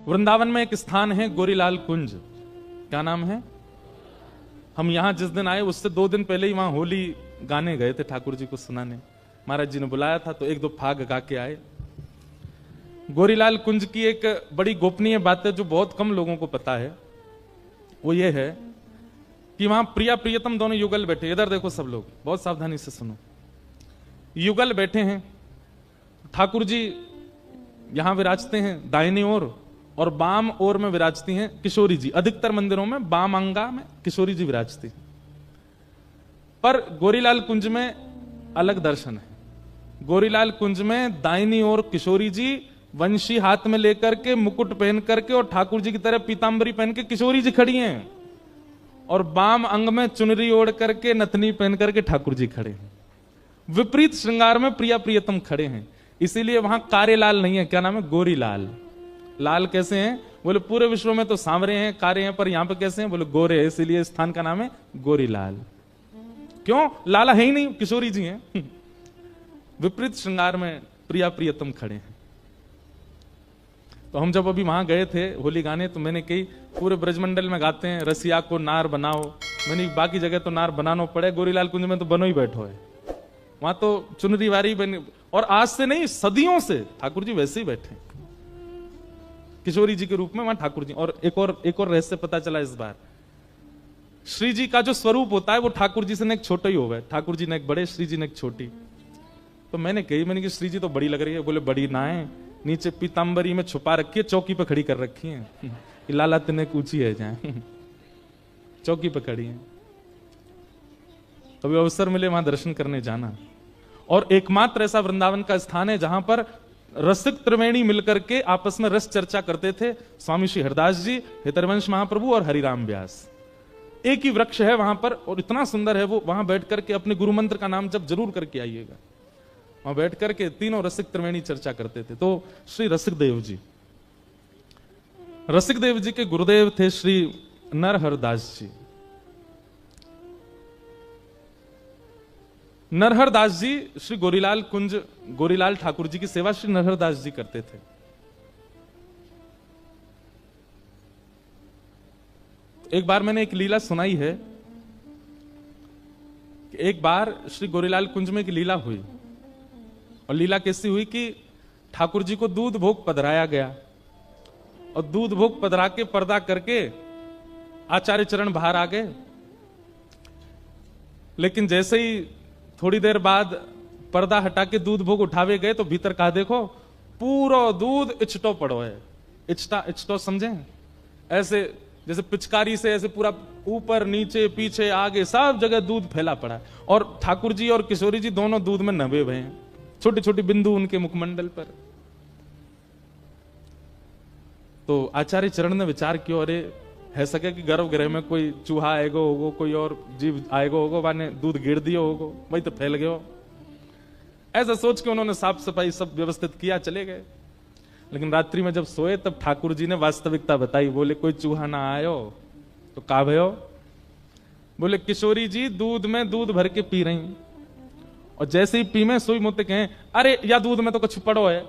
वृंदावन में एक स्थान है गोरीलाल कुंज। क्या नाम है? हम यहां जिस दिन आए उससे 2 दिन पहले ही वहां होली गाने गए थे, ठाकुर जी को सुनाने। महाराज जी ने बुलाया था तो 1-2 फाग गा के आए। गोरीलाल कुंज की एक बड़ी गोपनीय बात है जो बहुत कम लोगों को पता है। वो ये है कि वहां प्रिया प्रियतम दोनों युगल बैठे। इधर देखो सब लोग, बहुत सावधानी से सुनो। युगल बैठे हैं। ठाकुर जी यहां विराजते हैं दाहिनी ओर, और बाम ओर में विराजती हैं किशोरी जी। अधिकतर मंदिरों में बाम अंगा में किशोरी जी विराजती। पर गोरीलाल कुंज में अलग दर्शन है। गोरीलाल कुंज में दाहिनी ओर किशोरी जी वंशी हाथ में लेकर के, मुकुट पहन करके और ठाकुर जी की तरह पीतांबरी पहन के किशोरी जी खड़ी हैं, और बाम अंग में चुनरी ओढ़ करके नथनी पहन करके ठाकुर जी खड़े हैं। विपरीत श्रृंगार में प्रिया प्रियतम खड़े हैं। इसीलिए वहां कारेलाल नहीं है। क्या नाम है? गोरीलाल। लाल कैसे हैं? बोले पूरे विश्व में तो सांवरे हैं, कारे हैं, पर यहां पे कैसे हैं? बोले गोरे। इसीलिए स्थान का नाम है गोरीलाल। क्यों? लाला है ही नहीं, किशोरी जी हैं। विपरीत श्रृंगार में प्रिया प्रियतम खड़े हैं। तो हम जब अभी वहां गए थे होली गाने, तो मैंने कही पूरे ब्रजमंडल में गाते हैं रसिया को नार बनाओ। मैंने बाकी जगह तो नार बनाना पड़े, गोरीलाल कुंज में तो बनो ही बैठो है। वहां तो चुनरी वारी बनी, और आज से नहीं सदियों से ठाकुर जी वैसे ही बैठे किशोरी जी के रूप में वहां ठाकुर जी। और एक और रहस्य पता चला इस बार। श्री जी का जो स्वरूप होता है वो ठाकुर जी से न एक छोटा ही होगा। ठाकुर जी ने एक बड़े, श्री जी ने एक छोटी। तो मैंने कही श्री जी तो बड़ी लग रही है। बोले बड़ी ना है, नीचे पीतांबरी में छुपा रखी है, चौकी पे खड़ी कर रखी है। लाला तने ऊंची है जाए, चौकी पे खड़ी है। कभी अवसर मिले वहां दर्शन करने जाना। और एकमात्र ऐसा वृंदावन का स्थान है जहां पर रसिक त्रिवेणी मिलकर के आपस में रस चर्चा करते थे। स्वामी श्री हरदास जी, हितरवंश महाप्रभु और हरिराम व्यास। एक ही वृक्ष है वहां पर, और इतना सुंदर है वो। वहां बैठ करके अपने गुरु मंत्र का नाम जब जरूर करके आइएगा। वहां बैठ करके तीनों रसिक त्रिवेणी चर्चा करते थे। तो श्री रसिक देव जी, रसिक देव जी के गुरुदेव थे श्री नरहरदास जी। नरहरदास जी श्री गोरीलाल कुंज, गोरीलाल ठाकुर जी की सेवा श्री नरहरदास जी करते थे। एक बार मैंने एक लीला सुनाई है कि एक बार श्री गोरीलाल कुंज में एक लीला हुई। और लीला कैसी हुई कि ठाकुर जी को दूध भोग पधराया गया, और दूध भोग पधरा के पर्दा करके आचार्य चरण बाहर आ गए। लेकिन जैसे ही थोड़ी देर बाद पर्दा हटा के दूध भोग उठावे गए तो भीतर कहा देखो पूरा दूध इचटो पड़ो है। इचटो समझे? ऐसे जैसे पिचकारी से ऐसे पूरा ऊपर नीचे पीछे आगे सब जगह दूध फैला पड़ा है। और ठाकुर जी और किशोरी जी दोनों दूध में नभे हुए हैं, छोटी छोटी बिंदु उनके मुखमंडल पर। तो आचार्य चरण ने विचार किया, अरे है सके कि गर्भगृह में कोई चूहा आएगो होगो, कोई और जीव आएगो होगो, वाने दूध गिर दियो होगो, वही तो फैल गयो। ऐसा सोच के उन्होंने साफ सफाई सब व्यवस्थित किया, चले गए। लेकिन रात्रि में जब सोए तब ठाकुर जी ने वास्तविकता बताई। बोले कोई चूहा ना आयो तो का भयो? बोले किशोरी जी दूध में दूध भर के पी रही, और जैसे ही पी में सोई मोते कहें अरे या दूध में तो कुछ पड़ो है।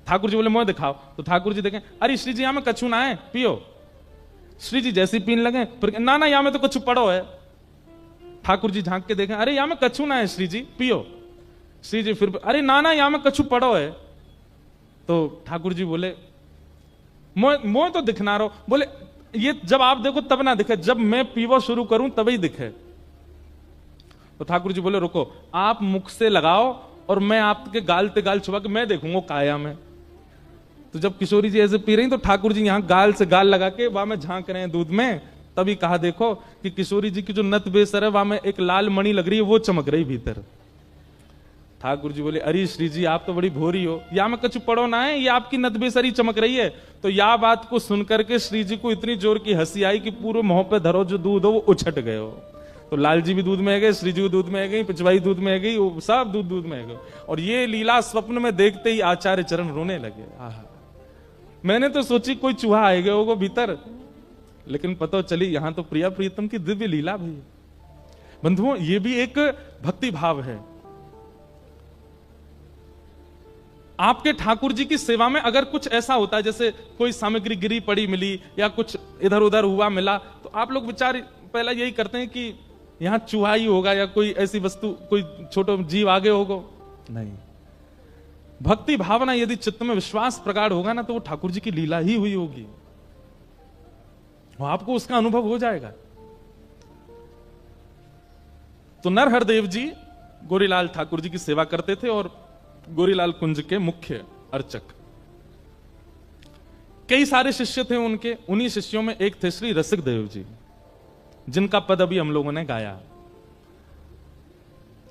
ठाकुर जी बोले मोह दिखाओ। तो ठाकुर जी देखें, अरे श्री जी यहाँ में कछु ना है, पियो। श्री जी जैसे ही पीने लगे फिर ना ना यहाँ में तो कुछ पड़ो है। ठाकुर जी झांक के देखें, अरे यहाँ में कछु ना है श्री जी, पियो। श्री जी फिर अरे ना ना यहाँ में कछु पड़ो है। तो ठाकुर जी बोले मोह तो दिखना रहो। बोले ये जब आप देखो तब ना दिखे, जब मैं पीवो शुरू करूं तभी दिखे। तो ठाकुर जी बोले रुको, आप मुख से लगाओ और मैं आपके गाल ते गाल छुपा के मैं देखूंगा काया में। तो जब किशोरी जी ऐसे पी रही तो ठाकुर जी यहां गाल से गाल लगा के वहां में झांक रहे हैं दूध में। तभी कहा देखो कि किशोरी जी की जो नत बेसर है वहां में एक लाल मणि लग रही है, वो चमक रही भीतर। ठाकुर जी बोले अरे श्री जी आप तो बड़ी भोरी हो, या में कुछ पड़ो ना है, ये आपकी नत बेसरी चमक रही है। तो या बात को सुनकर के श्री जी को इतनी जोर की हंसी आई कि पूरे मुंह पे धरो जो दूध हो वो उछट गए हो। तो लाल जी भी दूध में आ गए, श्री जी दूध में आ गई, पिचवाई दूध में आ गई, सब दूध दूध में आ गए। और ये लीला स्वप्न में देखते ही आचार्य चरण रोने लगे। आहा, मैंने तो सोची कोई चूहा आएगा होगा भीतर, लेकिन पता चली यहां तो प्रिया प्रियतम की दिव्य लीला भी। बंधुओं ये भी एक भक्ति भाव है। आपके ठाकुर जी की सेवा में अगर कुछ ऐसा होता है, जैसे कोई सामग्री गिरी पड़ी मिली या कुछ इधर उधर हुआ मिला, तो आप लोग विचार पहला यही करते हैं कि यहां चूहा ही होगा या कोई ऐसी वस्तु, कोई छोटा जीव आगे होगा। नहीं, भक्ति भावना यदि चित्त में विश्वास प्रगाढ़ होगा ना, तो वो ठाकुर जी की लीला ही हुई होगी, वो आपको उसका अनुभव हो जाएगा। तो नरहरदेव जी गोरीलाल ठाकुर जी की सेवा करते थे और गोरीलाल कुंज के मुख्य अर्चक। कई सारे शिष्य थे उनके, उन्हीं शिष्यों में एक थे श्री रसिक देव जी, जिनका पद अभी हम लोगों ने गाया।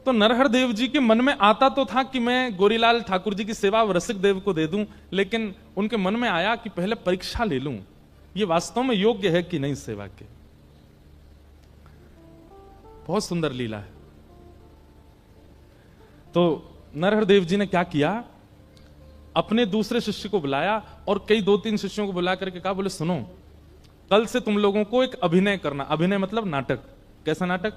तो नरहरदेव जी के मन में आता तो था कि मैं गोरीलाल ठाकुर जी की सेवा रसिक देव को दे दूं, लेकिन उनके मन में आया कि पहले परीक्षा ले लूं, ये वास्तव में योग्य है कि नहीं सेवा के। बहुत सुंदर लीला है। तो नरहरदेव जी ने क्या किया, अपने दूसरे शिष्य को बुलाया और कई 2-3 शिष्यों को बुला करके कहा, बोले सुनो, कल से तुम लोगों को एक अभिनय करना। अभिनय मतलब नाटक। कैसा नाटक?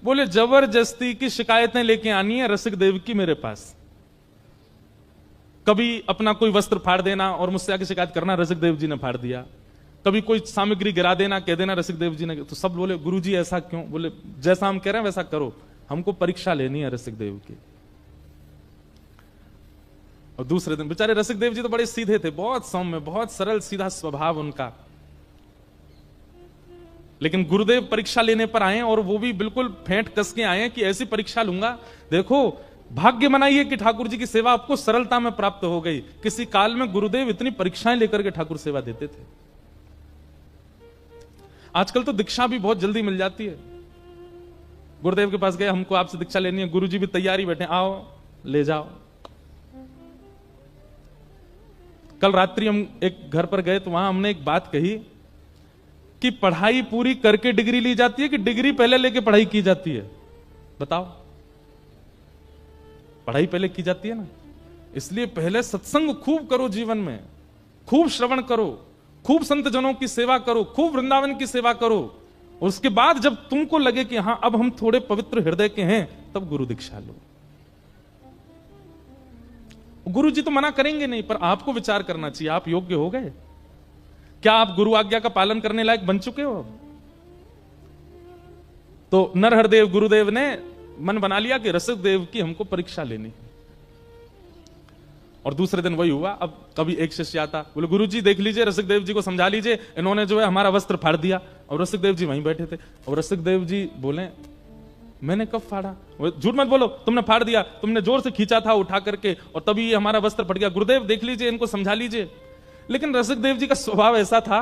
बोले जबरदस्ती की शिकायतें लेके आनी है रसिक देव की मेरे पास। कभी अपना कोई वस्त्र फाड़ देना और मुझसे आके शिकायत करना, रसिक देव जी ने फाड़ दिया। कभी कोई सामग्री गिरा देना, कह देना रसिक देव जी ने। तो सब बोले गुरुजी ऐसा क्यों? बोले जैसा हम कह रहे हैं वैसा करो, हमको परीक्षा लेनी है रसिक देव की। और दूसरे दिन बेचारे रसिक देव जी तो बड़े सीधे थे, बहुत सौम्य, बहुत सरल सीधा स्वभाव उनका, लेकिन गुरुदेव परीक्षा लेने पर आए और वो भी बिल्कुल फेंट कस के आए कि ऐसी परीक्षा लूंगा, देखो भाग्य मनाइए कि ठाकुर जी की सेवा आपको सरलता में प्राप्त हो गई। किसी काल में गुरुदेव इतनी परीक्षाएं लेकर के ठाकुर सेवा देते थे। आजकल तो दीक्षा भी बहुत जल्दी मिल जाती है। गुरुदेव के पास गए, हमको आपसे दीक्षा लेनी है, गुरुजी भी तैयारी बैठे, आओ ले जाओ। कल रात्रि हम एक घर पर गए तो वहां हमने एक बात कही कि पढ़ाई पूरी करके डिग्री ली जाती है कि डिग्री पहले लेके पढ़ाई की जाती है? बताओ। पढ़ाई पहले की जाती है ना। इसलिए पहले सत्संग खूब करो, जीवन में खूब श्रवण करो, खूब संत जनों की सेवा करो, खूब वृंदावन की सेवा करो, और उसके बाद जब तुमको लगे कि हां अब हम थोड़े पवित्र हृदय के हैं, तब गुरु दीक्षा लो। गुरु जी तो मना करेंगे नहीं, पर आपको विचार करना चाहिए, आप योग्य हो गए क्या? आप गुरु आज्ञा का पालन करने लायक बन चुके हो? तो नरहरदेव गुरुदेव ने मन बना लिया कि रसिक देव की हमको परीक्षा लेनी। और दूसरे दिन वही हुआ। अब कभी एक शिष्य आता, बोले गुरुजी देख लीजिए, रसिक देव जी को समझा लीजिए, इन्होंने जो है हमारा वस्त्र फाड़ दिया। और रसिक देव जी वहीं बैठे थे, और रसिक देव जी बोले मैंने कब फाड़ा? झूठ मत बोलो, तुमने फाड़ दिया, तुमने जोर से खींचा था उठा करके, और तभी ये हमारा वस्त्र फट गया। गुरुदेव देख लीजिए, इनको समझा लीजिए। लेकिन रसिक देव जी का स्वभाव ऐसा था,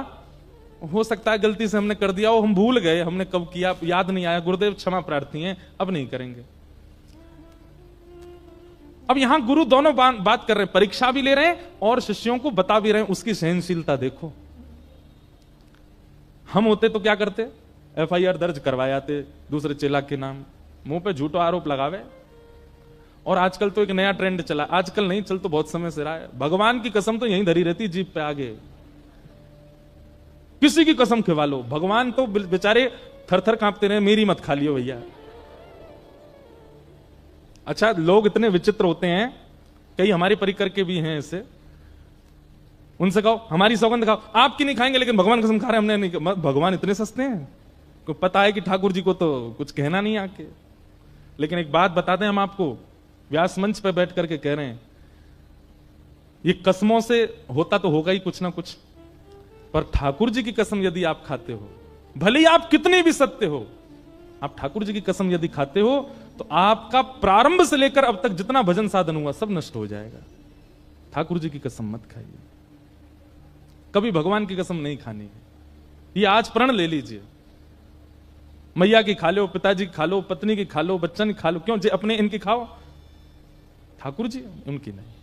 हो सकता है गलती से हमने कर दिया हो, हम भूल गए, हमने कब किया याद नहीं आया, गुरुदेव क्षमा प्रार्थी हैं, अब नहीं करेंगे। अब यहां गुरु दोनों बात कर रहे हैं, परीक्षा भी ले रहे हैं और शिष्यों को बता भी रहे हैं। उसकी सहनशीलता देखो। हम होते तो क्या करते? FIR दर्ज करवायाते दूसरे चेला के नाम, मुंह पे झूठा आरोप लगावे। और आजकल तो एक नया ट्रेंड चला, आजकल नहीं, चल तो बहुत समय से रहा है, भगवान की कसम तो यहीं धरी रहती जीभ पे आगे, किसी की कसम खिवा लो, भगवान तो बेचारे थर थर कांपते रहे, मेरी मत खा लियो भैया। अच्छा, लोग इतने विचित्र होते हैं, कई हमारे परिकर के भी हैं ऐसे, उनसे कहो हमारी सौगंध खाओ, आपकी नहीं खाएंगे लेकिन भगवान कसम खा रहे हमने नहीं। भगवान इतने सस्ते हैं, को पता है कि ठाकुर जी को तो कुछ कहना नहीं आके। लेकिन एक बात बताते हैं हम आपको, व्यास मंच पर बैठ करके कह रहे हैं, ये कसमों से होता तो होगा ही कुछ ना कुछ, पर ठाकुर जी की कसम यदि आप खाते हो, भले ही आप कितने भी सत्य हो, आप ठाकुर जी की कसम यदि खाते हो तो आपका प्रारंभ से लेकर अब तक जितना भजन साधन हुआ सब नष्ट हो जाएगा। ठाकुर जी की कसम मत खाइए, कभी भगवान की कसम नहीं खानी है। ये आज प्रण ले लीजिए, मैया की खा लो, पिताजी की खा लो, पत्नी की खा लो, बच्चन की खा लो, क्यों? अपने इनकी खाओ, ठाकुर जी उनकी नहीं।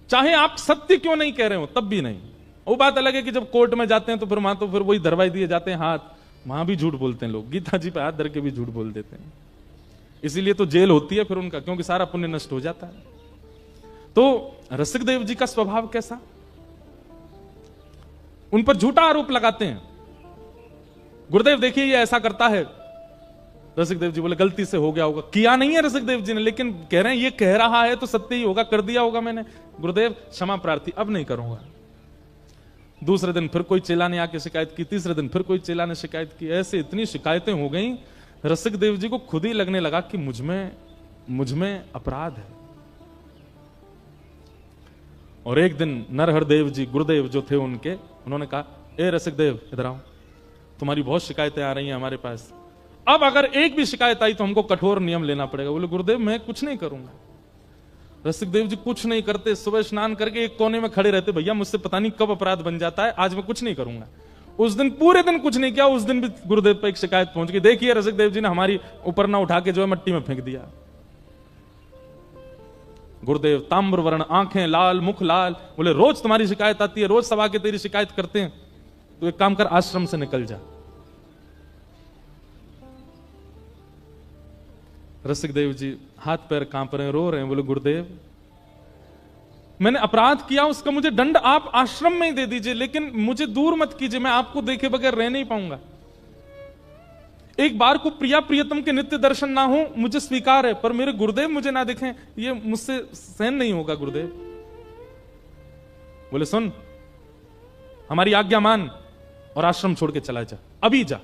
चाहे आप सत्य क्यों नहीं कह रहे हो तब भी नहीं। वो बात अलग है कि जब कोर्ट में जाते हैं तो फिर वहां तो फिर वही दरवाई दिए जाते हैं हाथ, वहां भी झूठ बोलते हैं लोग, गीता जी पे हाथ धर के भी झूठ बोल देते हैं। इसीलिए तो जेल होती है फिर उनका, क्योंकि सारा पुण्य नष्ट हो जाता है। तो रसिक देव जी का स्वभाव कैसा, उन पर झूठा आरोप लगाते हैं। गुरुदेव देखिए ये ऐसा करता है, रसिक देव जी बोले गलती से हो गया होगा। किया नहीं है रसिक देव जी ने, लेकिन कह रहे हैं ये कह रहा है तो सत्य ही होगा, कर दिया होगा मैंने। गुरुदेव क्षमा प्रार्थी, अब नहीं करूंगा। दूसरे दिन फिर कोई चेला ने आके शिकायत की, तीसरे दिन फिर कोई चेला ने शिकायत की। ऐसे इतनी शिकायतें हो गई, रसिक देव जी को खुद ही लगने लगा कि मुझ में अपराध है। और एक दिन नरहर देव जी गुरुदेव जो थे उनके, उन्होंने कहा, ए रसिक देव इधर आओ, तुम्हारी बहुत शिकायतें आ रही हैं हमारे पास, अब अगर एक भी शिकायत आई तो हमको कठोर नियम लेना पड़ेगा। बोले गुरुदेव मैं कुछ नहीं करूंगा। रसिक देव जी कुछ नहीं करते, सुबह स्नान करके एक कोने में खड़े रहते, भैया मुझसे पता नहीं कब अपराध बन जाता है, आज मैं कुछ नहीं करूंगा। उस दिन पूरे दिन कुछ नहीं किया। उस दिन भी गुरुदेव पर एक शिकायत पहुंच गई, देखिए रसिक देव जी ने हमारी ऊपर ना उठा के जो है मिट्टी में फेंक दिया। गुरुदेव ताम्र वर्ण, आंखें लाल, मुख लाल, बोले रोज तुम्हारी शिकायत आती है, रोज सब आके तेरी शिकायत करते हैं, तो एक काम कर आश्रम से निकल जा। रसिक देव जी हाथ पैर कांप रहे हैं, रो रहे हैं, बोले गुरुदेव मैंने अपराध किया, उसका मुझे दंड आप आश्रम में ही दे दीजिए, लेकिन मुझे दूर मत कीजिए, मैं आपको देखे बगैर रह नहीं पाऊंगा। एक बार को प्रिया प्रियतम के नित्य दर्शन ना हो मुझे स्वीकार है, पर मेरे गुरुदेव मुझे ना देखें ये मुझसे सहन नहीं होगा। गुरुदेव बोले सुन, हमारी आज्ञा मान और आश्रम छोड़ के चला जा, अभी जा।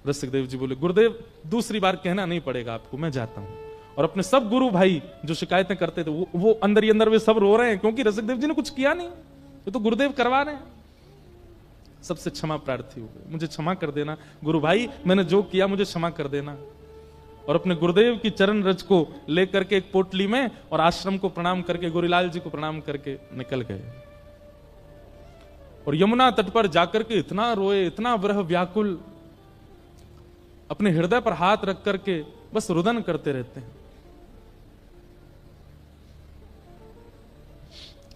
रसिक देव जी बोले गुरुदेव दूसरी बार कहना नहीं पड़ेगा आपको, मैं जाता हूं। और अपने सब गुरु भाई जो शिकायतें करते थे वो अंदर ही अंदर वे सब रो रहे हैं, क्योंकि रसिक देव जी ने कुछ किया नहीं, ये तो गुरुदेव करवा रहे हैं। सबसे क्षमा प्रार्थी हो गए, मुझे क्षमा कर देना गुरु भाई, मैंने जो किया मुझे क्षमा कर देना। और अपने गुरुदेव की चरण रज को लेकर के एक पोटली में और आश्रम को प्रणाम करके, गोरीलाल जी को प्रणाम करके निकल गए। और यमुना तट पर जाकर के इतना रोए, इतना विरह व्याकुल, अपने हृदय पर हाथ रख करके बस रुदन करते रहते हैं।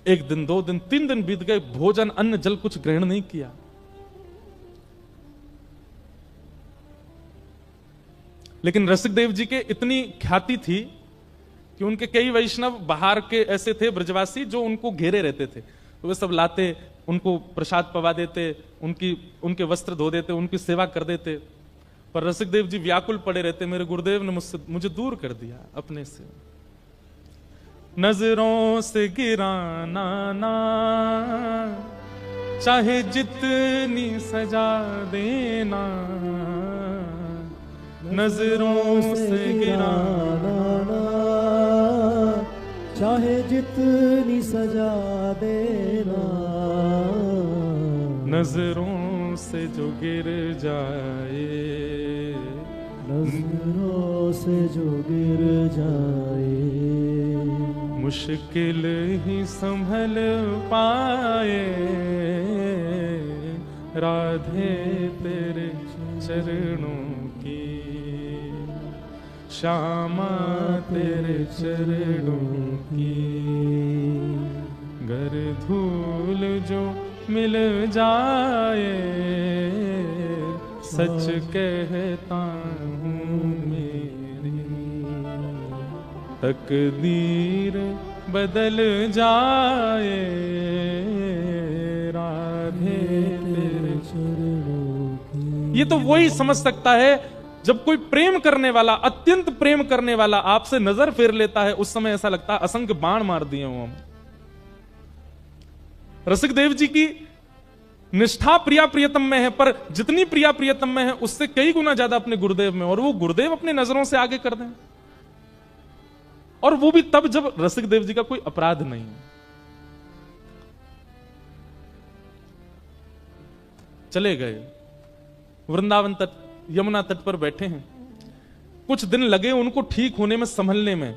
एक दिन, 2 दिन, 3 दिन बीत गए, भोजन अन्न जल कुछ ग्रहण नहीं किया। लेकिन रसिक देव जी के इतनी ख्याति थी कि उनके कई वैष्णव बाहर के ऐसे थे ब्रजवासी जो उनको घेरे रहते थे, तो वे सब लाते, उनको प्रसाद पवा देते, उनके वस्त्र धो देते, उनकी सेवा कर देते। पर रसिक देव जी व्याकुल पड़े रहते, मेरे गुरुदेव ने मुझे दूर कर दिया अपने से। नजरों से गिराना ना, चाहे जितनी सजा देना, नजरों से गिराना ना, चाहे जितनी सजा देना, नजरों से जो गिर जाए, नजरों से जो गिर जाए, मुश्किल ही संभल पाए, राधे तेरे चरणों की, श्यामा तेरे चरणों की, गर धूल जो मिल जाए, सच कहता हूँ मेरी तकदीर बदल जाए, राधे तेरे चरणों की। ये तो वही समझ सकता है जब कोई प्रेम करने वाला, अत्यंत प्रेम करने वाला आपसे नजर फेर लेता है, उस समय ऐसा लगता है असंख्य बाण मार दिए हो हम। रसिक देव जी की निष्ठा प्रिया प्रियतम में है, पर जितनी प्रिया प्रियतम में है उससे कई गुना ज्यादा अपने गुरुदेव में, और वो गुरुदेव अपने नजरों से आगे कर दें, और वो भी तब जब रसिक देव जी का कोई अपराध नहीं है। चले गए वृंदावन तट, यमुना तट पर बैठे हैं। कुछ दिन लगे उनको ठीक होने में, संभलने में।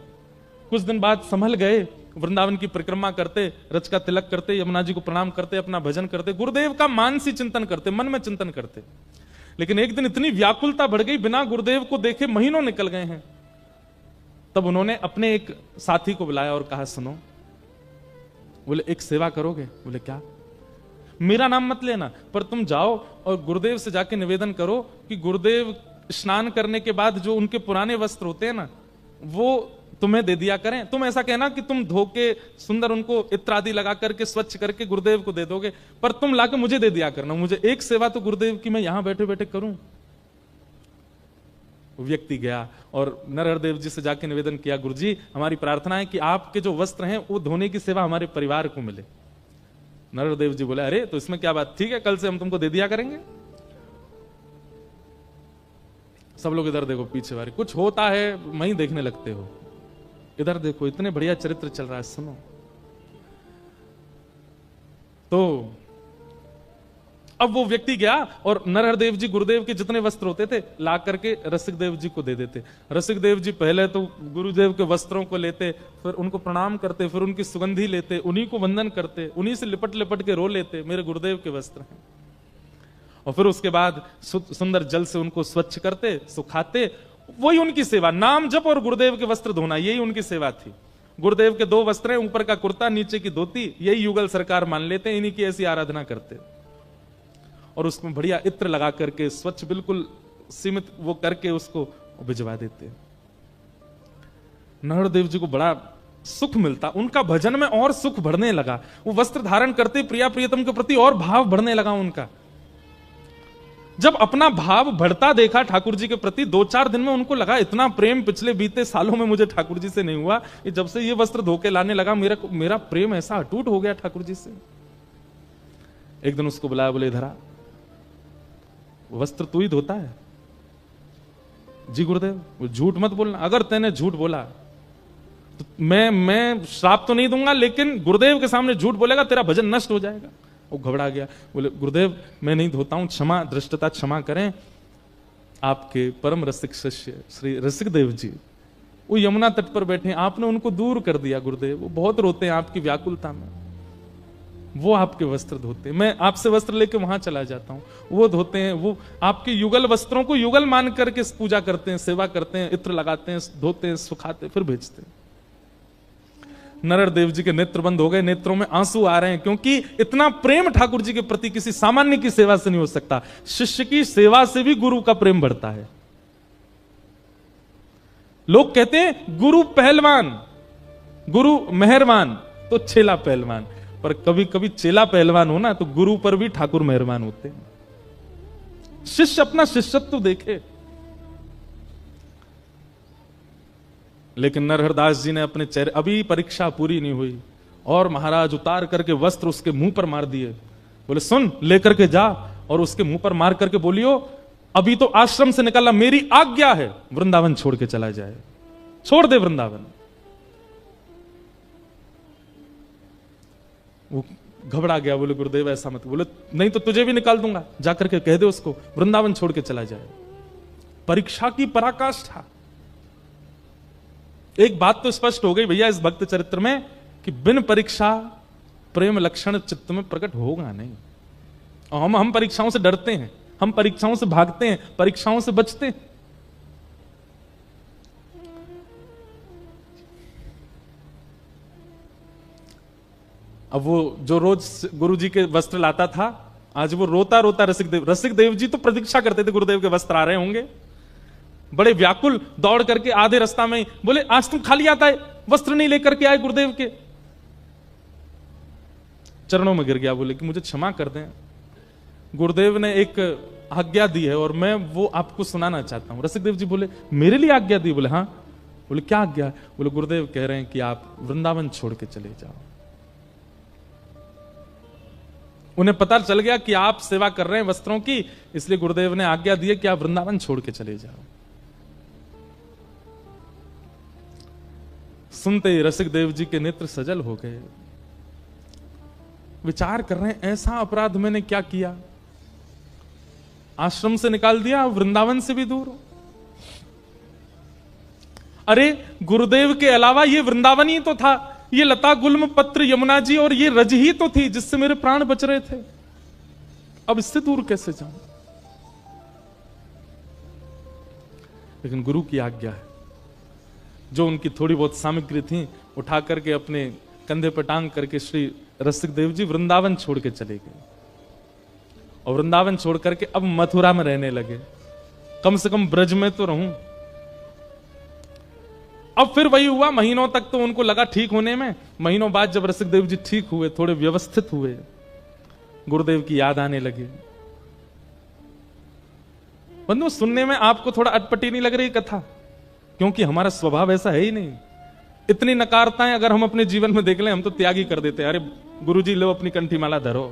कुछ दिन बाद संभल गए, वृंदावन की परिक्रमा करते, रच का तिलक करते, यमुना जी को प्रणाम करते, अपना भजन करते, गुरुदेव का मानसी चिंतन करते, मन में चिंतन करते। लेकिन एक दिन इतनी व्याकुलता बढ़ गई, बिना गुरुदेव को देखे महीनों निकल गए हैं। तब उन्होंने अपने एक साथी को बुलाया और कहा सुनो, बोले एक सेवा करोगे? बोले क्या? मेरा नाम मत लेना, पर तुम जाओ और गुरुदेव से जाके निवेदन करो कि गुरुदेव स्नान करने के बाद जो उनके पुराने वस्त्र होते हैं ना, वो तुम्हें दे दिया करें। तुम ऐसा कहना कि तुम धो के सुंदर उनको इत्र आदि लगा करके स्वच्छ करके गुरुदेव को दे दोगे, पर तुम लाके मुझे दे दिया करना। मुझे एक सेवा तो गुरुदेव की मैं यहां बैठे बैठे करूं। व्यक्ति गया और नरहर देव जी से जाके निवेदन किया, गुरुजी हमारी प्रार्थना है कि आपके जो वस्त्र हैं वो धोने की सेवा हमारे परिवार को मिले। नरहर देव जी बोले, अरे तो इसमें क्या बात, ठीक है कल से हम तुमको दे दिया करेंगे। सब लोग इधर देखो, पीछे वाले कुछ होता है वहीं देखने लगते हो, इधर देखो, इतने बढ़िया चरित्र चल रहा है, सुनो। तो अब वो व्यक्ति गया और नरहर देव जी गुरुदेव के जितने वस्त्र होते थे ला करके रसिक देव जी को दे देते। रसिक देव जी पहले तो गुरुदेव के वस्त्रों को लेते, फिर उनको प्रणाम करते, फिर उनकी सुगंधी लेते, उन्हीं को वंदन करते, उन्हीं से लिपट लिपट के रो लेते, मेरे गुरुदेव के वस्त्र हैं। और फिर उसके बाद सुंदर जल से उनको स्वच्छ करते, सुखाते, वही उनकी सेवा, नाम जप और गुरुदेव के वस्त्र धोना, यही उनकी सेवा थी। गुरुदेव के 2 वस्त्र हैं, ऊपर का कुर्ता नीचे की धोती, यही युगल सरकार मान लेते, इन्हीं की ऐसी आराधना करते। और उसमें बढ़िया इत्र लगा करके स्वच्छ बिल्कुल सीमित वो करके उसको भिजवा देते। नरहर देव जी को बड़ा सुख मिलता, उनका भजन में और सुख बढ़ने लगा, वो वस्त्र धारण करते प्रिया प्रियतम के प्रति और भाव बढ़ने लगा उनका। जब अपना भाव बढ़ता देखा ठाकुर जी के प्रति, 2-4 दिन में उनको लगा इतना प्रेम पिछले बीते सालों में मुझे ठाकुर जी से नहीं हुआ, कि जब से ये वस्त्र धो के लाने लगा मेरा प्रेम ऐसा अटूट हो गया ठाकुर जी से। एक दिन उसको बुलाया, बोले इधर आ, वस्त्र तू ही धोता है? जी गुरुदेव। झूठ मत बोलना, अगर तैने झूठ बोला तो मैं श्राप तो नहीं दूंगा, लेकिन गुरुदेव के सामने झूठ बोलेगा तेरा भजन नष्ट हो जाएगा। वो घबरा गया, बोले गुरुदेव मैं नहीं धोता हूं, क्षमा, दृष्टता क्षमा करें। आपके परम रसिक शिष्य श्री रसिक देव जी वो यमुना तट पर बैठे, आपने उनको दूर कर दिया गुरुदेव, वो बहुत रोते हैं आपकी व्याकुलता में, वो आपके वस्त्र धोते हैं, मैं आपसे वस्त्र लेके वहां चला जाता हूं, वो धोते हैं, वो आपके युगल वस्त्रों को युगल मान करके पूजा करते हैं, सेवा करते हैं, इत्र लगाते हैं, धोते हैं, सुखाते, फिर भेजते हैं। नरहर देव जी के नेत्र बंद हो गए, नेत्रों में आंसू आ रहे हैं, क्योंकि इतना प्रेम ठाकुर जी के प्रति किसी सामान्य की सेवा से नहीं हो सकता। शिष्य की सेवा से भी गुरु का प्रेम बढ़ता है। लोग कहते हैं गुरु पहलवान, गुरु मेहरबान तो चेला पहलवान, पर कभी कभी चेला पहलवान हो ना तो गुरु पर भी ठाकुर मेहरबान होते हैं। शिष्य अपना शिष्यत्व तो देखे। लेकिन नरहर दास जी ने अपने चेहरे, अभी परीक्षा पूरी नहीं हुई और महाराज उतार करके वस्त्र उसके मुंह पर मार दिए। बोले सुन, लेकर के जा और उसके मुंह पर मार करके बोलियो अभी तो आश्रम से निकलना, मेरी आज्ञा है, वृंदावन छोड़ के चला जाए, छोड़ दे वृंदावन। वो घबरा गया, बोले गुरुदेव ऐसा मत। बोले नहीं तो तुझे भी निकाल दूंगा, जाकर के कह दे उसको वृंदावन छोड़ के चला जाए। परीक्षा की पराकाष्ठा। एक बात तो स्पष्ट हो गई भैया इस भक्त चरित्र में कि बिन परीक्षा प्रेम लक्षण चित्त में प्रकट होगा नहीं। और हम परीक्षाओं से डरते हैं, हम परीक्षाओं से भागते हैं, परीक्षाओं से बचते हैं। अब वो जो रोज गुरुजी के वस्त्र लाता था, आज वो रोता रोता रसिक देव जी तो प्रतीक्षा करते थे गुरुदेव के वस्त्र आ रहे होंगे, बड़े व्याकुल दौड़ करके आधे रास्ता में बोले आज तुम खाली आता है, वस्त्र नहीं लेकर के आए गुरुदेव के। चरणों में गिर गया, बोले कि मुझे क्षमा कर दें, गुरुदेव ने एक आज्ञा दी है और मैं वो आपको सुनाना चाहता हूं। रसिक देव जी बोले मेरे लिए आज्ञा दी? बोले हाँ। बोले क्या आज्ञा? बोले गुरुदेव कह रहे हैं कि आप वृंदावन छोड़ के चले जाओ। उन्हें पता चल गया कि आप सेवा कर रहे हैं वस्त्रों की, इसलिए गुरुदेव ने आज्ञा दी है कि आप वृंदावन छोड़ के चले जाओ। सुनते ही रसिक देव जी के नेत्र सजल हो गए। विचार कर रहे हैं ऐसा अपराध मैंने क्या किया, आश्रम से निकाल दिया, वृंदावन से भी दूर। अरे गुरुदेव के अलावा ये वृंदावन ही तो था, ये लता गुल्म पत्र यमुना जी और ये रज ही तो थी जिससे मेरे प्राण बच रहे थे, अब इससे दूर कैसे जाऊं? लेकिन गुरु की आज्ञा है। जो उनकी थोड़ी बहुत सामग्री थी उठा करके अपने कंधे पर टांग करके श्री रसिक देव जी वृंदावन छोड़ के चले गए। और वृंदावन छोड़ करके अब मथुरा में रहने लगे, कम से कम ब्रज में तो रहूं। अब फिर वही हुआ, महीनों तक तो उनको लगा ठीक होने में, महीनों बाद जब रसिक देव जी ठीक हुए, थोड़े व्यवस्थित हुए, गुरुदेव की याद आने लगी। बंधु सुनने में आपको थोड़ा अटपटी नहीं लग रही कथा? क्योंकि हमारा स्वभाव ऐसा है ही नहीं। इतनी नकारताएं अगर हम अपने जीवन में देख लें, हम तो त्यागी कर देते हैं। अरे गुरुजी लो अपनी कंठी माला धरो।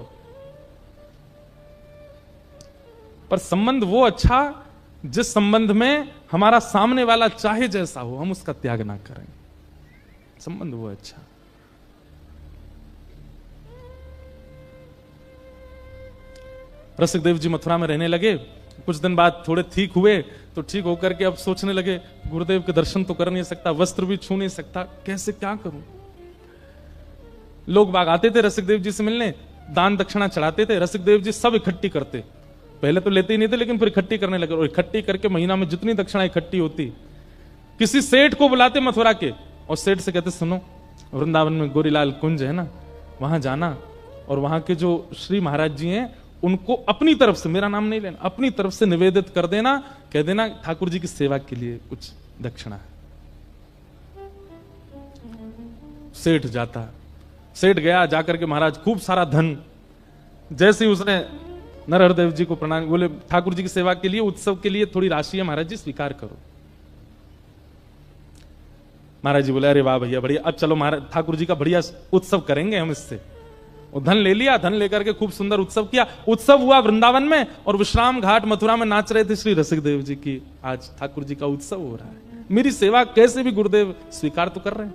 पर संबंध वो अच्छा जिस संबंध में हमारा सामने वाला चाहे जैसा हो, हम उसका त्याग ना करें। संबंध वो अच्छा। रसिक देव जी मथुरा में रहने लगे। कुछ दिन बाद थोड़े ठीक हुए, तो ठीक होकर के अब सोचने लगे गुरुदेव के दर्शन तो कर नहीं सकता, वस्त्र भी छू नहीं सकता, कैसे क्या करूं। लोग बाग आते थे रसिक देव जी से मिलने, दान दक्षिणा चढ़ाते थे। रसिक देव जी सब इकट्ठी करते, पहले तो लेते ही नहीं थे, लेकिन फिर इकट्ठी करने लगे। और इकट्ठी करके महीना में जितनी दक्षिणा इकट्ठी होती, किसी सेठ को बुलाते मथुरा के, और सेठ से कहते सुनो वृंदावन में गोरीलाल कुंज है ना, वहां जाना, और वहां के जो श्री महाराज जी हैं उनको अपनी तरफ से, मेरा नाम नहीं लेना, अपनी तरफ से निवेदित कर देना, कह देना ठाकुर जी की सेवा के लिए कुछ दक्षिणा है। सेठ जाता, सेठ गया, जाकर के महाराज खूब सारा धन, जैसे ही उसने नरहरदेव जी को प्रणाम, बोले ठाकुर जी की सेवा के लिए, उत्सव के लिए थोड़ी राशि है महाराज जी, स्वीकार करो। महाराज जी बोले अरे वाह भैया बढ़िया, अब चलो महाराज ठाकुर जी का बढ़िया उत्सव करेंगे हम इससे। वो धन ले लिया, धन लेकर के खूब सुंदर उत्सव किया। उत्सव हुआ वृंदावन में, और विश्राम घाट मथुरा में नाच रहे थे श्री रसिक देव जी की आज ठाकुर जी का उत्सव हो रहा है, मेरी सेवा कैसे भी गुरुदेव स्वीकार तो कर रहे हैं।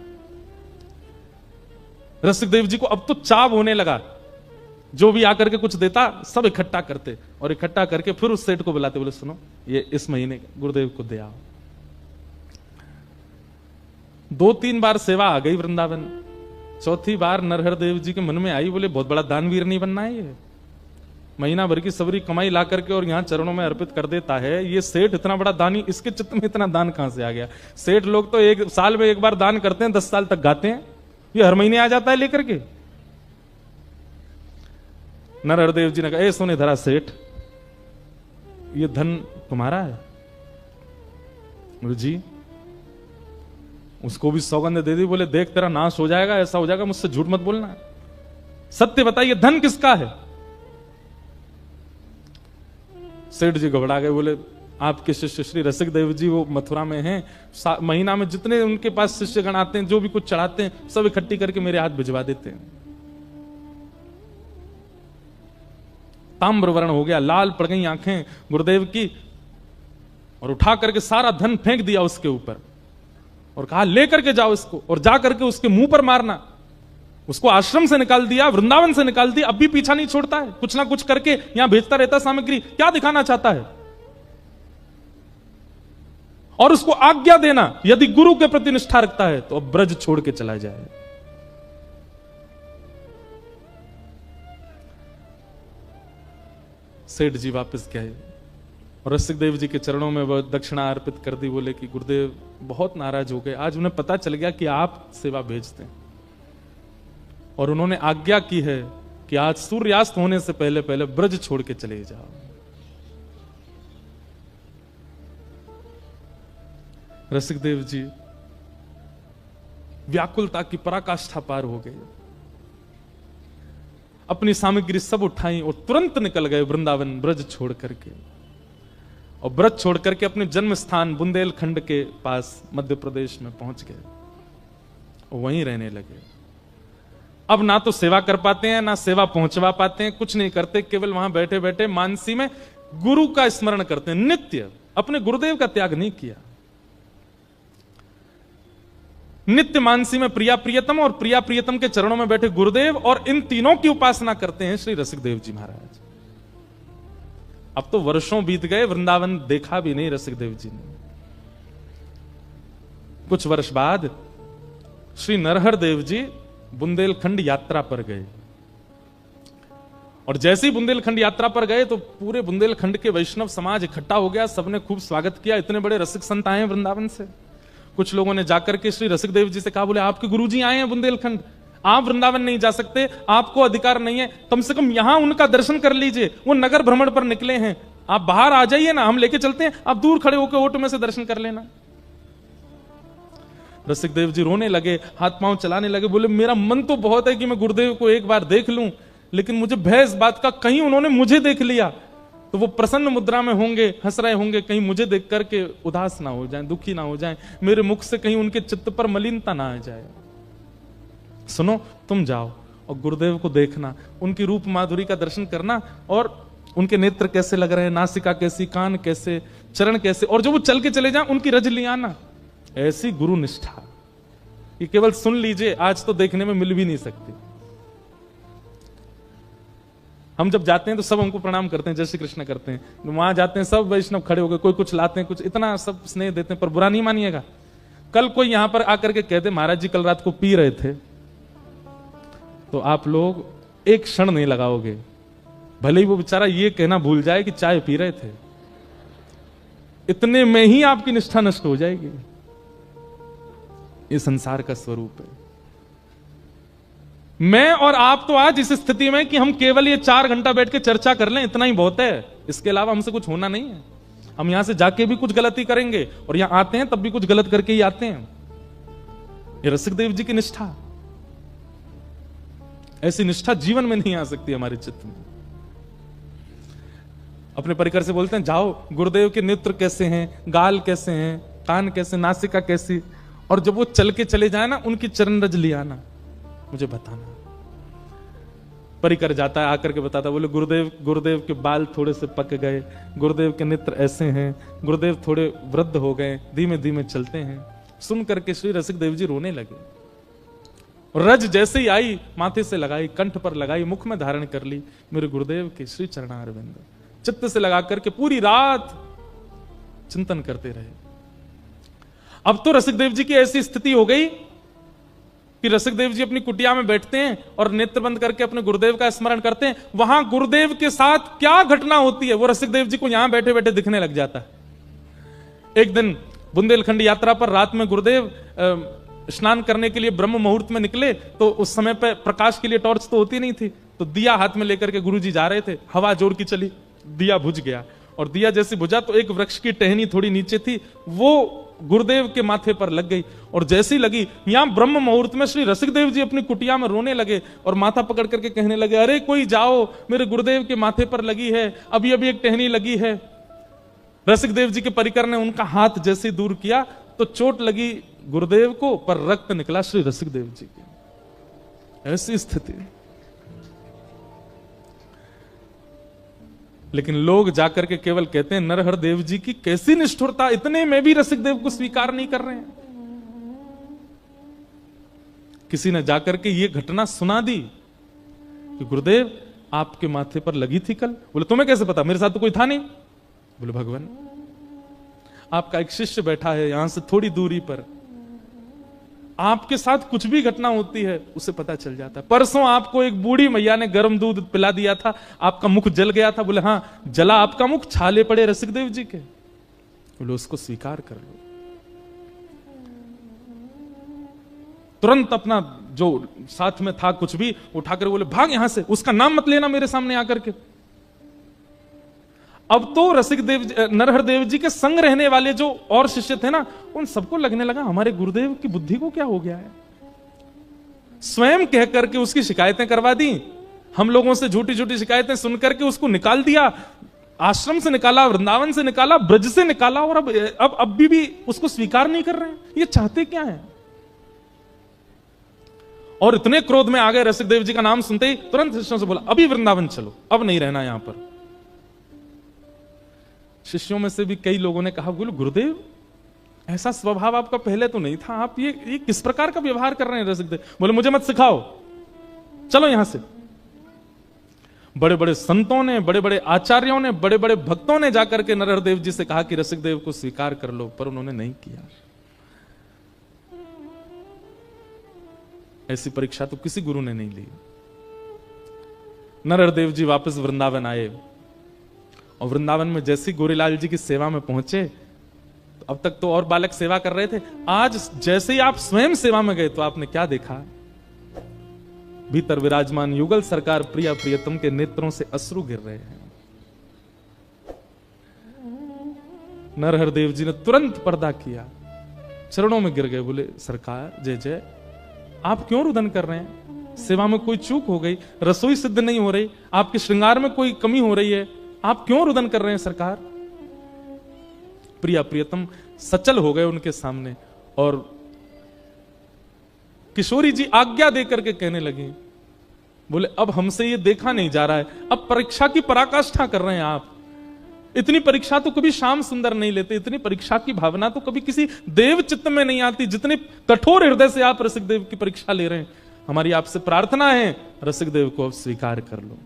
रसिक देव जी को अब तो चाव होने लगा, जो भी आकर के कुछ देता सब इकट्ठा करते, और इकट्ठा करके फिर उस सेठ को बुलाते, बोले सुनो ये इस महीने गुरुदेव को दे आओ। 2-3 बार सेवा आ गई वृंदावन, चौथी बार नरहर देव जी के मन में आई, बोले बहुत बड़ा दानवीर नहीं बनना है ये, महीना भर की सबरी कमाई ला करके और यहां चरणों में अर्पित कर देता है, ये सेठ इतना बड़ा दानी, इसके चित्त में इतना दान कहां से आ गया। सेठ लोग तो एक साल में एक बार दान करते हैं, 10 साल तक गाते हैं, ये हर महीने आ जाता है लेकर के। नरहर देव जी ने कहा ए सोने धरा सेठ, ये धन तुम्हारा है? बोले जी। उसको भी सौगंध दे दी, बोले देख तेरा नाश हो जाएगा, ऐसा हो जाएगा, मुझसे झूठ मत बोलना, सत्य बताइए धन किसका है। सेठ जी घबरा गए, बोले आपके शिष्य श्री रसिक देव जी वो मथुरा में हैं, महीना में जितने उनके पास शिष्यगण आते हैं, जो भी कुछ चढ़ाते हैं, सब इकट्ठी करके मेरे हाथ भिजवा देते हैं। ताम्र वर्ण हो गया, लाल पड़ गई आंखें गुरुदेव की, और उठा करके सारा धन फेंक दिया उसके ऊपर, और कहा लेकर के जाओ इसको, और जा करके उसके मुंह पर मारना। उसको आश्रम से निकाल दिया, वृंदावन से निकाल दिया, अब भी पीछा नहीं छोड़ता है, कुछ ना कुछ करके यहां भेजता रहता सामग्री, क्या दिखाना चाहता है। और उसको आज्ञा देना, यदि गुरु के प्रति निष्ठा रखता है तो अब ब्रज छोड़ के चला जाए। सेठ जी वापस गए और रसिक देव जी के चरणों में वह दक्षिणा अर्पित कर दी। बोले कि गुरुदेव बहुत नाराज हो गए, आज उन्हें पता चल गया कि आप सेवा भेजते हैं, और उन्होंने आज्ञा की है कि आज सूर्यास्त होने से पहले पहले ब्रज छोड़ के चले जाओ। रसिक देव जी व्याकुलता की पराकाष्ठा पार हो गए, अपनी सामग्री सब उठाई और तुरंत निकल गए वृंदावन ब्रज छोड़ करके, और ब्रज छोड़ करके अपने जन्म स्थान बुंदेलखंड के पास मध्य प्रदेश में पहुंच गए और वहीं रहने लगे। अब ना तो सेवा कर पाते हैं, ना सेवा पहुंचवा पाते हैं, कुछ नहीं करते, केवल वहां बैठे बैठे मानसी में गुरु का स्मरण करते हैं नित्य। अपने गुरुदेव का त्याग नहीं किया, नित्य मानसी में प्रिया प्रियतम और प्रिया प्रियतम के चरणों में बैठे गुरुदेव, और इन तीनों की उपासना करते हैं श्री रसिक देव जी महाराज। अब तो वर्षों बीत गए, वृंदावन देखा भी नहीं रसिक देव जी ने। कुछ वर्ष बाद श्री नरहर देव जी बुंदेलखंड यात्रा पर गए, और जैसे ही बुंदेलखंड यात्रा पर गए तो पूरे बुंदेलखंड के वैष्णव समाज इकट्ठा हो गया, सबने खूब स्वागत किया। इतने बड़े रसिक संत आए हैं वृंदावन से। कुछ लोगों ने जाकर के श्री रसिक देव जी से कहा, बोले आपके गुरुजी आए हैं बुंदेलखंड, आप वृंदावन नहीं जा सकते, आपको अधिकार नहीं है, कम से कम यहां उनका दर्शन कर लीजिए, वो नगर भ्रमण पर निकले हैं, आप बाहर आ जाइए ना, हम लेके चलते हैं, आप दूर खड़े होकर ओट में से दर्शन कर लेना। रसिक देव जी रोने लगे, हाथ पांव चलाने लगे, बोले मेरा मन तो बहुत है कि मैं गुरुदेव को एक बार देख लूं, लेकिन मुझे भय इस बात का कहीं उन्होंने मुझे देख लिया तो वो प्रसन्न मुद्रा में होंगे, हंस रहे होंगे, कहीं मुझे देख करके उदास ना हो जाएं, दुखी ना हो जाएं, मेरे मुख से कहीं उनके चित्त पर मलिनता ना आ जाए। सुनो, तुम जाओ और गुरुदेव को देखना, उनकी रूप माधुरी का दर्शन करना, और उनके नेत्र कैसे लग रहे हैं, नासिका कैसी, कान कैसे, चरण कैसे, और जो वो चल के चले जाएं उनकी रज ले आना। ऐसी गुरु निष्ठा ये केवल सुन लीजिए, आज तो देखने में मिल भी नहीं सकती। हम जब जाते हैं तो सब हमको प्रणाम करते हैं, जय श्री कृष्ण करते हैं, वहां जाते हैं सब वैष्णव खड़े हो गए, कोई कुछ लाते हैं, कुछ इतना सब स्नेह देते हैं, पर बुरा नहीं मानिएगा। कल कोई यहां पर आकर के कहते महाराज जी कल रात को पी रहे थे, तो आप लोग एक क्षण नहीं लगाओगे, भले ही वो बेचारा ये कहना भूल जाए कि चाय पी रहे थे, इतने में ही आपकी निष्ठा नष्ट हो जाएगी। ये संसार का स्वरूप है। मैं और आप तो आज इस स्थिति में कि हम केवल ये 4 घंटा बैठ के चर्चा कर लें, इतना ही बहुत है, इसके अलावा हमसे कुछ होना नहीं है। हम यहां से जाके भी कुछ गलती करेंगे और यहां आते हैं तब भी कुछ गलत करके ही आते हैं। ये रसिकदेव जी की निष्ठा, ऐसी निष्ठा जीवन में नहीं आ सकती हमारे चित्त में। अपने परिकर से बोलते हैं जाओ, गुरुदेव के नेत्र कैसे हैं, गाल कैसे हैं, कान कैसे, नासिका कैसी, और जब वो चल के चले जाए ना, उनकी चरण रज ले आना, मुझे बताना। परिकर जाता है, आकर के बताता, बोले गुरुदेव के बाल थोड़े से पक गए, गुरुदेव के नेत्र ऐसे हैं, गुरुदेव थोड़े वृद्ध हो गए, धीमे धीमे चलते हैं। सुन करके श्री रसिकदेव जी रोने लगे। रज जैसे ही आई, माथे से लगाई, कंठ पर लगाई, मुख में धारण कर ली, मेरे गुरुदेव के श्री चरणारविंद, चित्त से लगा करके पूरी रात चिंतन करते रहे। अब तो रसिकदेव जी की ऐसी स्थिति हो गई कि रसिकदेव जी अपनी कुटिया में बैठते हैं और नेत्र बंद करके अपने गुरुदेव का स्मरण करते हैं। वहां गुरुदेव के साथ क्या घटना होती है वो रसिकदेव जी को यहां बैठे बैठे दिखने लग जाता है। एक दिन बुंदेलखंड यात्रा पर रात में गुरुदेव स्नान करने के लिए ब्रह्म मुहूर्त में निकले, तो उस समय पे प्रकाश के लिए टॉर्च तो होती नहीं थी, तो दिया हाथ में लेकर के गुरुजी जा रहे थे, हवा जोर की चली, दिया बुझ गया, और दिया जैसे बुझा तो एक वृक्ष की टहनी थोड़ी नीचे थी, वो गुरुदेव के माथे पर लग गई, और जैसी लगी यहां ब्रह्म मुहूर्त में श्री रसिकदेव जी अपनी कुटिया में रोने लगे और माथा पकड़ करके कहने लगे, अरे कोई जाओ, मेरे गुरुदेव के माथे पर लगी है, अभी अभी एक टहनी लगी है। रसिकदेव जी के परिकर ने उनका हाथ जैसे दूर किया तो चोट लगी गुरुदेव को, पर रक्त निकला श्री रसिकदेव जी की। ऐसी स्थिति। लेकिन लोग जाकर के केवल कहते हैं नरहर देव जी की कैसी निष्ठुरता, इतने में भी रसिकदेव को स्वीकार नहीं कर रहे हैं। किसी ने जाकर के ये घटना सुना दी कि गुरुदेव आपके माथे पर लगी थी कल। बोले तुम्हें कैसे पता, मेरे साथ तो कोई था नहीं। बोले भगवान, आपका एक शिष्य बैठा है यहां से थोड़ी दूरी पर, आपके साथ कुछ भी घटना होती है उसे पता चल जाता है। परसों आपको एक बूढ़ी मैया ने गर्म दूध पिला दिया था, आपका मुख जल गया था। बोले हाँ, जला आपका मुख, छाले पड़े रसिकदेव जी के। बोले उसको स्वीकार कर लो। तुरंत अपना जो साथ में था कुछ भी उठाकर बोले भाग यहां से, उसका नाम मत लेना मेरे सामने आकर के। अब तो रसिकदेव नरहर देव जी के संग रहने वाले जो और शिष्य थे ना, उन सबको लगने लगा हमारे गुरुदेव की बुद्धि को क्या हो गया है। स्वयं कह करके उसकी शिकायतें करवा दी, हम लोगों से झूठी झूठी शिकायतें सुन करके उसको निकाल दिया, आश्रम से निकाला, वृंदावन से निकाला, ब्रज से निकाला, और अब भी उसको स्वीकार नहीं कर रहे हैं। ये चाहते क्या है? और इतने क्रोध में आ गए, रसिकदेव जी का नाम सुनते ही तुरंत शिष्यों से बोला अभी वृंदावन चलो, अब नहीं रहना यहां पर। शिष्यों में से भी कई लोगों ने कहा, बोलो गुरुदेव ऐसा स्वभाव आपका पहले तो नहीं था, आप ये किस प्रकार का व्यवहार कर रहे हैं रसिकदेव। बोले मुझे मत सिखाओ, चलो यहां से। बड़े बड़े संतों ने, बड़े बड़े आचार्यों ने, बड़े बड़े भक्तों ने जाकर के नरहर देव जी से कहा कि रसिकदेव को स्वीकार कर लो, पर उन्होंने नहीं किया। ऐसी परीक्षा तो किसी गुरु ने नहीं ली। नरहर देव जी वापस वृंदावन आए, और वृंदावन में जैसे गोरीलाल जी की सेवा में पहुंचे, तो अब तक तो और बालक सेवा कर रहे थे, आज जैसे ही आप स्वयं सेवा में गए तो आपने क्या देखा? भीतर विराजमान युगल सरकार प्रिया प्रियतम के नेत्रों से अश्रु गिर रहे हैं। नरहर देव जी ने तुरंत पर्दा किया, चरणों में गिर गए, बोले सरकार जय जय, आप क्यों रुदन कर रहे हैं? सेवा में कोई चूक हो गई, रसोई सिद्ध नहीं हो रही, आपके श्रृंगार में कोई कमी हो रही है, आप क्यों रुदन कर रहे हैं सरकार? प्रिया प्रियतम सचल हो गए उनके सामने और किशोरी जी आज्ञा देकर के कहने लगी, बोले अब हमसे ये देखा नहीं जा रहा है, अब परीक्षा की पराकाष्ठा कर रहे हैं आप। इतनी परीक्षा तो कभी श्याम सुंदर नहीं लेते, इतनी परीक्षा की भावना तो कभी किसी देव चित्त में नहीं आती, जितने कठोर हृदय से आप रसिक देव की परीक्षा ले रहे हैं। हमारी आपसे प्रार्थना है रसिक देव को अब स्वीकार कर लो।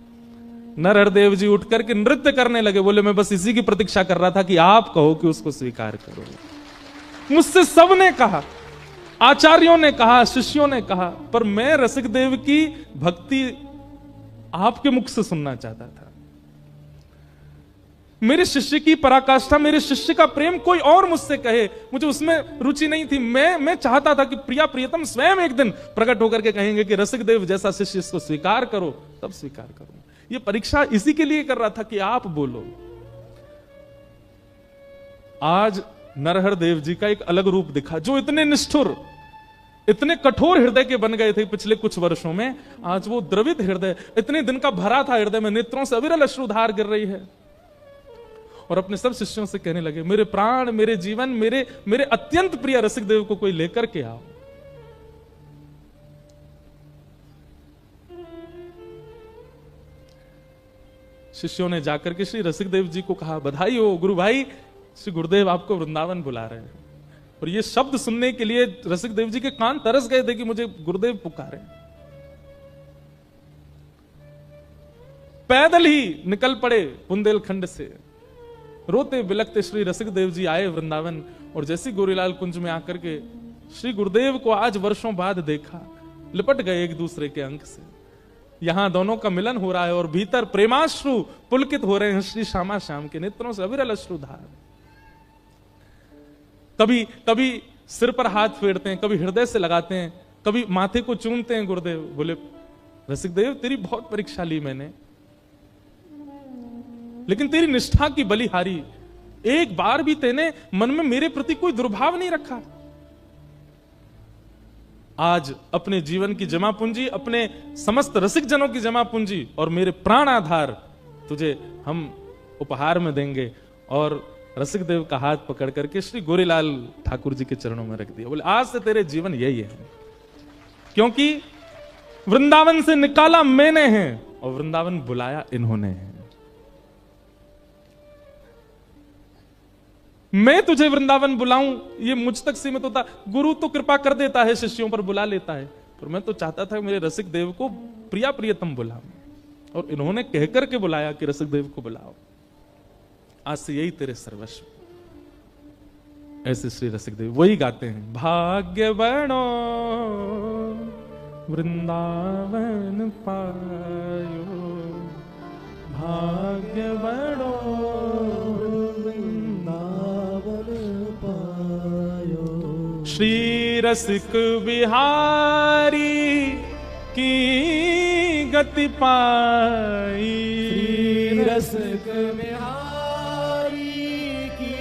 नरहरदेव जी उठ करके नृत्य करने लगे, बोले मैं बस इसी की प्रतीक्षा कर रहा था कि आप कहो कि उसको स्वीकार करो। मुझसे सबने कहा, आचार्यों ने कहा, शिष्यों ने कहा, पर मैं रसिक देव की भक्ति आपके मुख से सुनना चाहता था। मेरे शिष्य की पराकाष्ठा, मेरे शिष्य का प्रेम कोई और मुझसे कहे, मुझे उसमें रुचि नहीं थी। मैं चाहता था कि प्रिया प्रियतम स्वयं एक दिन प्रकट होकर के कहेंगे कि रसिक देव जैसा शिष्य इसको स्वीकार करो, तब स्वीकार करो। ये परीक्षा इसी के लिए कर रहा था कि आप बोलो। आज नरहर देव जी का एक अलग रूप दिखा, जो इतने निष्ठुर, इतने कठोर हृदय के बन गए थे पिछले कुछ वर्षों में, आज वो द्रवित हृदय, इतने दिन का भरा था हृदय में, नेत्रों से अविरल अश्रुधार गिर रही है, और अपने सब शिष्यों से कहने लगे, मेरे प्राण, मेरे जीवन, मेरे अत्यंत प्रिय रसिक देव को कोई लेकर के आओ। शिष्यों ने जाकर के श्री रसिक देव जी को कहा, बधाई हो गुरु भाई, श्री गुरुदेव आपको वृंदावन बुला रहे हैं। और ये शब्द सुनने के लिए रसिक देव जी के कान तरस गए थे कि मुझे गुरुदेव पुकारे। पैदल ही निकल पड़े बुंदेलखंड से, रोते बिलखते श्री रसिक देव जी आए वृंदावन। और जैसी गोरीलाल कुंज में आकर के श्री गुरुदेव को आज वर्षों बाद देखा, लिपट गए एक दूसरे के अंक से। यहां दोनों का मिलन हो रहा है और भीतर प्रेमाश्रु पुलकित हो रहे हैं श्री श्यामा श्याम के नेत्रों से अविरल अश्रुधार। कभी सिर पर हाथ फेरते हैं, कभी हृदय से लगाते हैं, कभी माथे को चूमते हैं गुरुदेव। बोले रसिक देव तेरी बहुत परीक्षा ली मैंने, लेकिन तेरी निष्ठा की बलिहारी, एक बार भी तेने मन में मेरे प्रति कोई दुर्भाव नहीं रखा। आज अपने जीवन की जमा पूंजी, अपने समस्त रसिक जनों की जमा पूंजी और मेरे प्राण आधार तुझे हम उपहार में देंगे। और रसिक देव का हाथ पकड़ करके श्री गोरीलाल ठाकुर जी के चरणों में रख दिया। बोले आज से तेरे जीवन यही है, क्योंकि वृंदावन से निकाला मैंने है और वृंदावन बुलाया इन्होंने है। मैं तुझे वृंदावन बुलाऊं ये मुझ तक सीमित होता। गुरु तो कृपा कर देता है, शिष्यों पर बुला लेता है, पर मैं तो चाहता था मेरे रसिक देव को प्रिया प्रियतम बुलाऊं, और इन्होंने कहकर के बुलाया कि रसिक देव को बुलाओ, आज से यही तेरे सर्वस्व। ऐसे श्री रसिक देव वही गाते हैं, भाग्य बनो वृंदावन पायो, भाग्य बनो श्री रसिक बिहारी की गति पाई, श्री रसिक बिहारी की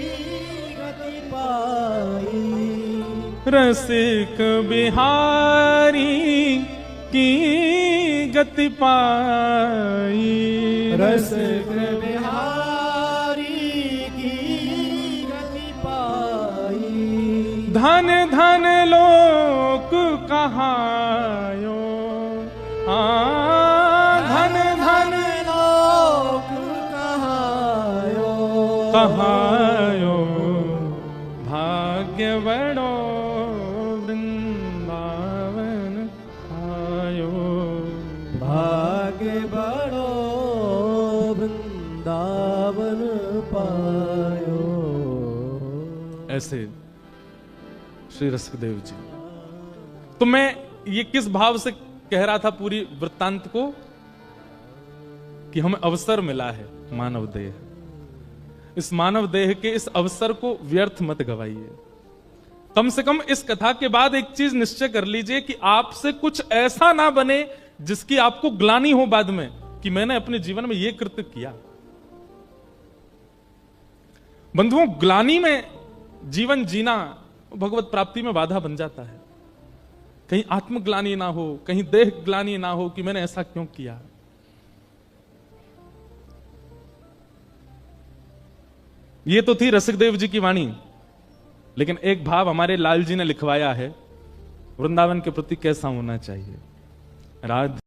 गति पाई, रसिक बिहारी की गति पाई, रसिक बिहारी की गति पाई, धन धन लोक कहायो, धन धन लोक कहायो, कहायो, भाग्य बड़ो वृंदावन आयो, भाग्य बड़ो वृंदावन पायो। ऐसे श्री रसिक देव जी। तो मैं ये किस भाव से कह रहा था पूरी वृत्तांत को, कि हमें अवसर मिला है मानव देह, इस मानव देह के इस अवसर को व्यर्थ मत गवाइए। कम से कम इस कथा के बाद एक चीज निश्चय कर लीजिए कि आपसे कुछ ऐसा ना बने जिसकी आपको ग्लानि हो बाद में कि मैंने अपने जीवन में यह कृत्य किया। बंधुओं, ग्लानि में जीवन जीना भगवत प्राप्ति में बाधा बन जाता है। कहीं आत्मग्लानि ना हो, कहीं देह ग्लानि ना हो कि मैंने ऐसा क्यों किया। ये तो थी रसिकदेव जी की वाणी, लेकिन एक भाव हमारे लाल जी ने लिखवाया है, वृंदावन के प्रति कैसा होना चाहिए। राधे